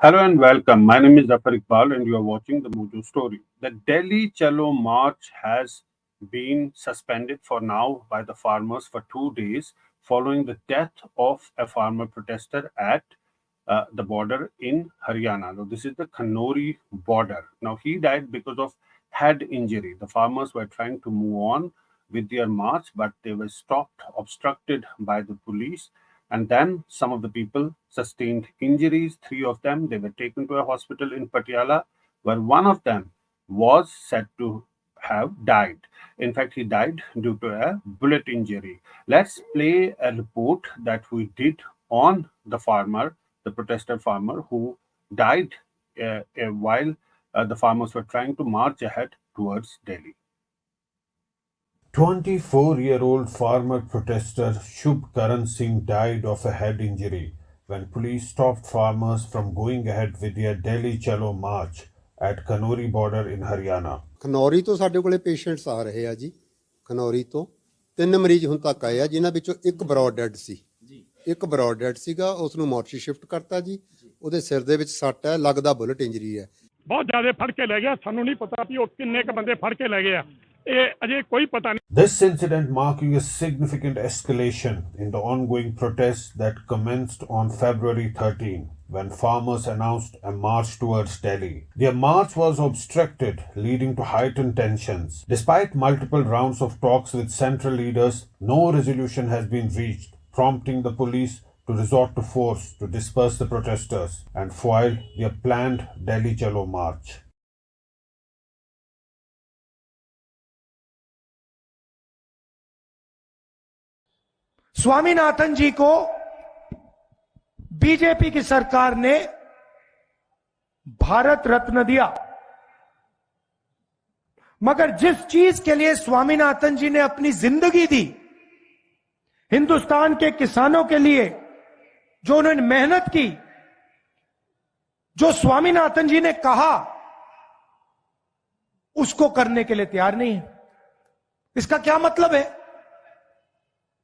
Hello and welcome. My name is Zafar Iqbal and you are watching the Mojo story. The Delhi Chalo march has been suspended for now by the farmers for 2 days following the death of a farmer protester at the border in Haryana. Now, this is the Khanauri border. Now, he died because of head injury. The farmers were trying to move on with their march, but they were stopped, obstructed by the police, and then some of the people sustained injuries. Three of them, they were taken to a hospital in Patiala, where one of them was said to have died. In fact, he died due to a bullet injury. Let's play a report that we did on the farmer, the protester farmer who died while the farmers were trying to march ahead towards Delhi. 24-year-old farmer protester Shambhu Singh died of a head injury when police stopped farmers from going ahead with their Delhi Chalo march at Khanauri border in Haryana. Khanauri ਤੋਂ ਸਾਡੇ ਕੋਲੇ patients ਆ ਰਹੇ ਆ ਜੀ। ਖਨੌਰੀ ਤੋਂ 3 ਮਰੀਜ਼ ਹੁਣ ਤੱਕ ਆਏ ਆ, ਜਿਨ੍ਹਾਂ ਵਿੱਚੋਂ ਇੱਕ ਬਰੌਡ ਡੈਡ ਸੀ। ਇੱਕ ਬਰੌਡ ਡੈਡ ਸੀਗਾ, ਉਸ ਨੂੰ ਮੋਰਚੀ ਸ਼ਿਫਟ ਕਰਤਾ ਜੀ। ਉਹਦੇ ਸਿਰ ਦੇ ਵਿੱਚ ਸੱਟ ਹੈ, ਲੱਗਦਾ ਬੁਲਟ ਇੰਜਰੀ ਹੈ। ਬਹੁਤ ਜ਼ਿਆਦਾ ਫੜ ਕੇ ਲੈ ਗਿਆ, ਸਾਨੂੰ ਨਹੀਂ ਪਤਾ ਵੀ ਉਹ ਕਿੰਨੇ ਕ ਬੰਦੇ ਫੜ ਕੇ ਲੈ ਗਏ ਆ। This incident marking a significant escalation in the ongoing protests that commenced on February 13 when farmers announced a march towards Delhi. Their march was obstructed, leading to heightened tensions. Despite multiple rounds of talks with central leaders, no resolution has been reached, prompting the police to resort to force to disperse the protesters and foil their planned Delhi Chalo march. Swaminathan जी को BJP की सरकार ने भारत रत्न दिया, मगर जिस चीज के लिए स्वामीनाथन जी ने अपनी जिंदगी दी, हिंदुस्तान के किसानों के लिए जो उन्होंने मेहनत की, जो स्वामीनाथन जी ने कहा, उसको करने के लिए तैयार नहीं है। इसका क्या मतलब है?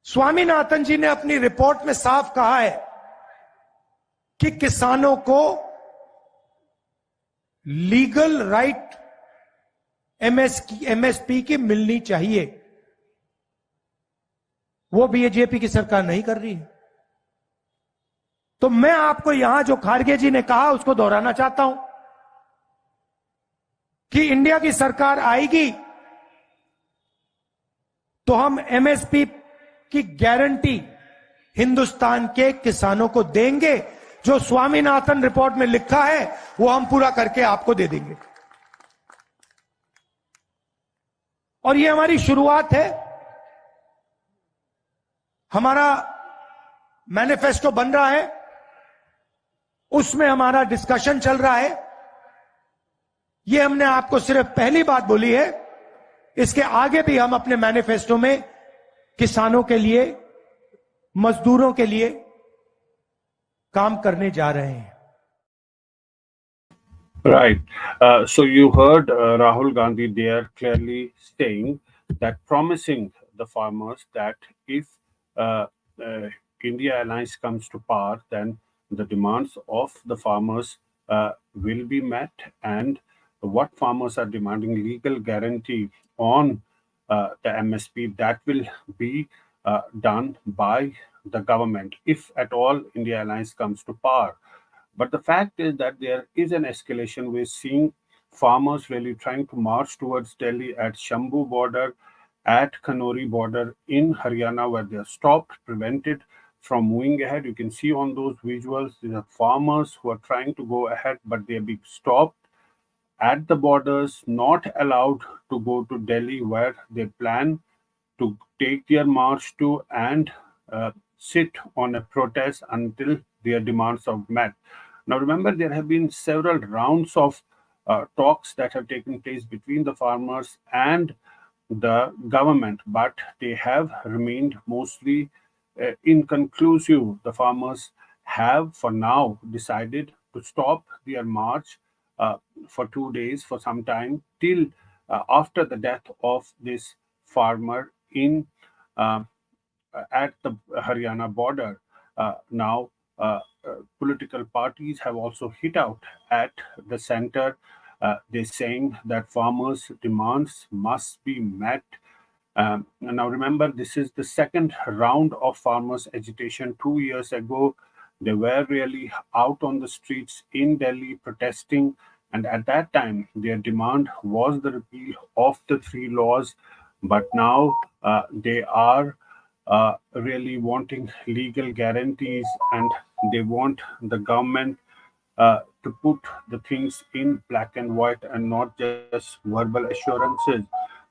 स्वामीनाथन जी ने अपनी रिपोर्ट में साफ कहा है कि किसानों को लीगल राइट एमएसपी की मिलनी चाहिए। वो बीजेपी की सरकार नहीं कर रही है। तो मैं आपको यहां जो खारगे जी ने कहा उसको दोहराना चाहता हूं कि इंडिया की सरकार आएगी तो हम एमएसपी की गारंटी हिंदुस्तान के किसानों को देंगे। जो स्वामीनाथन रिपोर्ट में लिखा है वो हम पूरा करके आपको दे देंगे। और ये हमारी शुरुआत है। हमारा मैनिफेस्टो बन रहा है, उसमें हमारा डिस्कशन चल रहा है। ये हमने आपको सिर्फ पहली बात बोली है, इसके आगे भी हम अपने मैनिफेस्टो में किसानों के लिए, मजदूरों के लिए काम करने जा रहे हैं। Right. So you heard Rahul Gandhi there clearly saying that, promising the farmers that if India Alliance comes to power, then the demands of the farmers will be met, and what farmers are demanding, legal guarantee on the MSP, that will be done by the government if at all India Alliance comes to power. But the fact is that there is an escalation. We're seeing farmers really trying to march towards Delhi at Shambhu border, at Khanauri border in Haryana, where they are stopped, prevented from moving ahead. You can see on those visuals, there are farmers who are trying to go ahead, but they are being stopped at the borders, not allowed to go to Delhi, where they plan to take their march to and sit on a protest until their demands are met. Now, remember, there have been several rounds of talks that have taken place between the farmers and the government, but they have remained mostly inconclusive. The farmers have, for now, decided to stop their march for 2 days, for some time, till after the death of this farmer at the Haryana border. Now, political parties have also hit out at the center. They're saying that farmers' demands must be met. Now, remember, this is the second round of farmers' agitation. 2 years ago, they were really out on the streets in Delhi protesting, and at that time, their demand was the repeal of the three laws. But now they are really wanting legal guarantees, and they want the government to put the things in black and white and not just verbal assurances.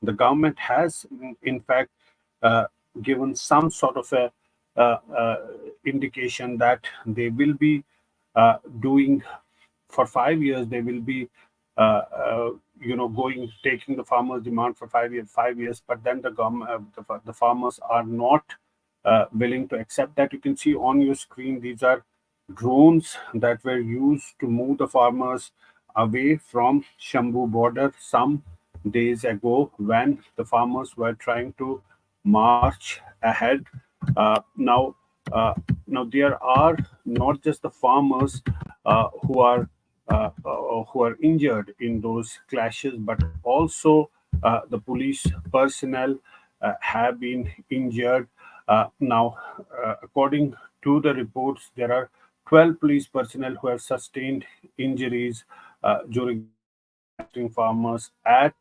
The government has, in fact, uh, given some sort of a indication that they will be doing for 5 years. They will be, going taking the farmers' demand for 5 years, 5 years. But then the government, the farmers are not willing to accept that. You can see on your screen, these are drones that were used to move the farmers away from Shambhu border some days ago when the farmers were trying to march ahead. Now, now there are not just the farmers who are injured in those clashes, but also the police personnel have been injured. Now, according to the reports, there are 12 police personnel who have sustained injuries during the protesting farmers at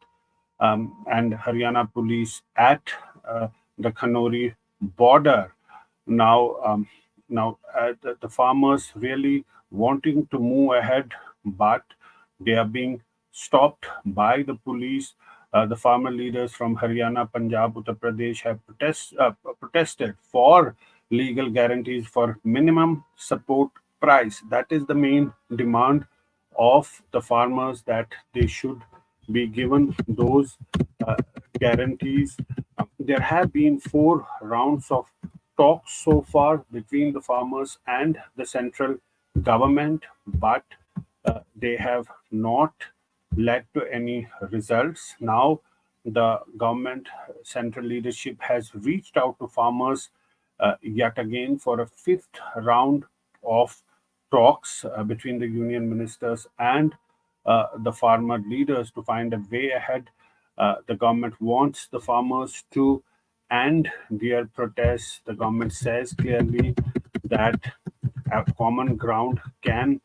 and Haryana Police at the Khanauri border. Now, the farmers really wanting to move ahead, but they are being stopped by the police. The farmer leaders from Haryana, Punjab, Uttar Pradesh have protested for legal guarantees for minimum support price. That is the main demand of the farmers, that they should be given those uh, guarantees. There have been 4 rounds of talks so far between the farmers and the central government, but they have not led to any results. Now, the government central leadership has reached out to farmers yet again for a fifth round of talks between the union ministers and the farmer leaders to find a way ahead. The government wants the farmers to end their protests. The government says clearly that a common ground can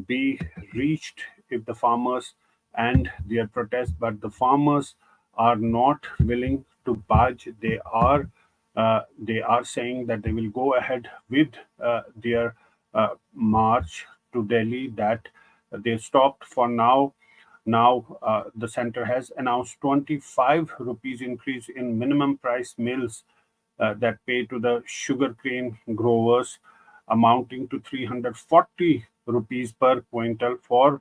be reached if the farmers end their protest, but the farmers are not willing to budge. They are saying that they will go ahead with their march to Delhi, that they stopped for now. Now, the center has announced 25 rupees increase in minimum price mills that pay to the sugarcane growers, amounting to 340 rupees per quintal for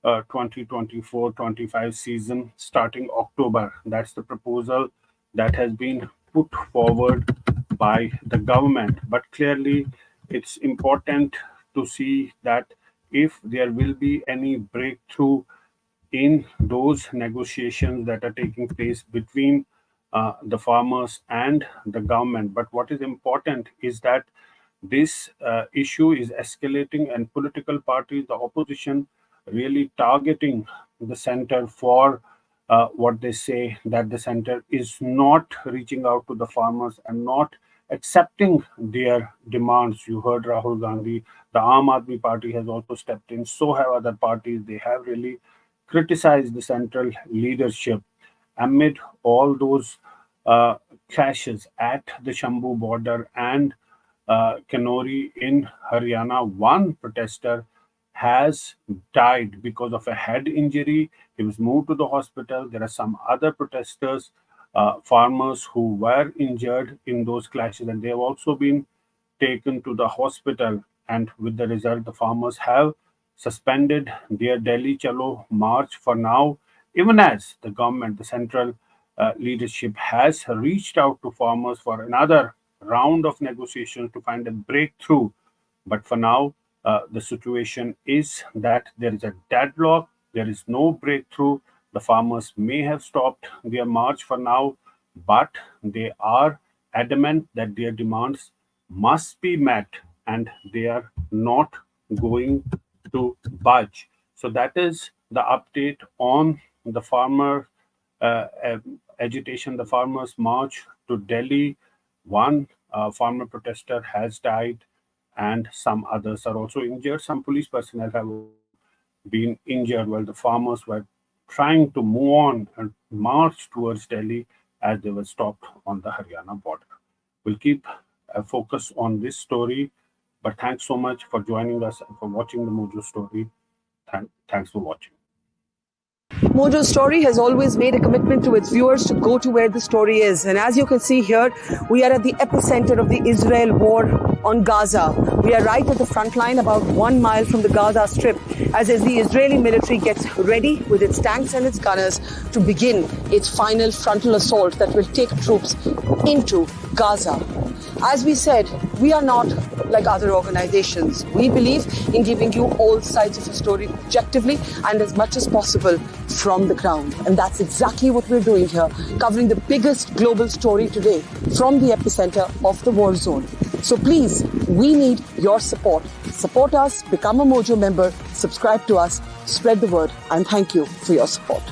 2024-25 season starting October. That's the proposal that has been put forward by the government. But clearly, it's important to see that if there will be any breakthrough in those negotiations that are taking place between the farmers and the government. But what is important is that this issue is escalating, and political parties, the opposition, really targeting the center for what they say, that the center is not reaching out to the farmers and not accepting their demands. You heard Rahul Gandhi, the Aam Aadmi Party has also stepped in, so have other parties. They have really criticized the central leadership amid all those uh, clashes at the Shambhu border and Khanauri in Haryana. One protester has died because of a head injury. He was moved to the hospital. There are some other protesters, farmers who were injured in those clashes, and they have also been taken to the hospital. And with the result, the farmers have suspended their Delhi Chalo march for now, even as the government, the central leadership, has reached out to farmers for another round of negotiations to find a breakthrough. But for now, the situation is that there is a deadlock, there is no breakthrough. The farmers may have stopped their march for now, but they are adamant that their demands must be met, and they are not going to budge. So that is the update on the farmer agitation, the farmers' march to Delhi. One farmer protester has died, and some others are also injured. Some police personnel have been injured while the farmers were trying to move on and march towards Delhi as they were stopped on the Haryana border. We'll keep a focus on this story, but thanks so much for joining us and for watching the Mojo story. Thanks for watching. Mojo's story has always made a commitment to its viewers to go to where the story is. And as you can see here, we are at the epicenter of the Israel war on Gaza. We are right at the front line, about 1 mile from the Gaza Strip, as the Israeli military gets ready with its tanks and its gunners to begin its final frontal assault that will take troops into Gaza. As we said, we are not like other organizations. We believe in giving you all sides of the story objectively and as much as possible from the ground. And that's exactly what we're doing here, covering the biggest global story today from the epicenter of the war zone. So please, we need your support. Support us, become a Mojo member, subscribe to us, spread the word, and thank you for your support.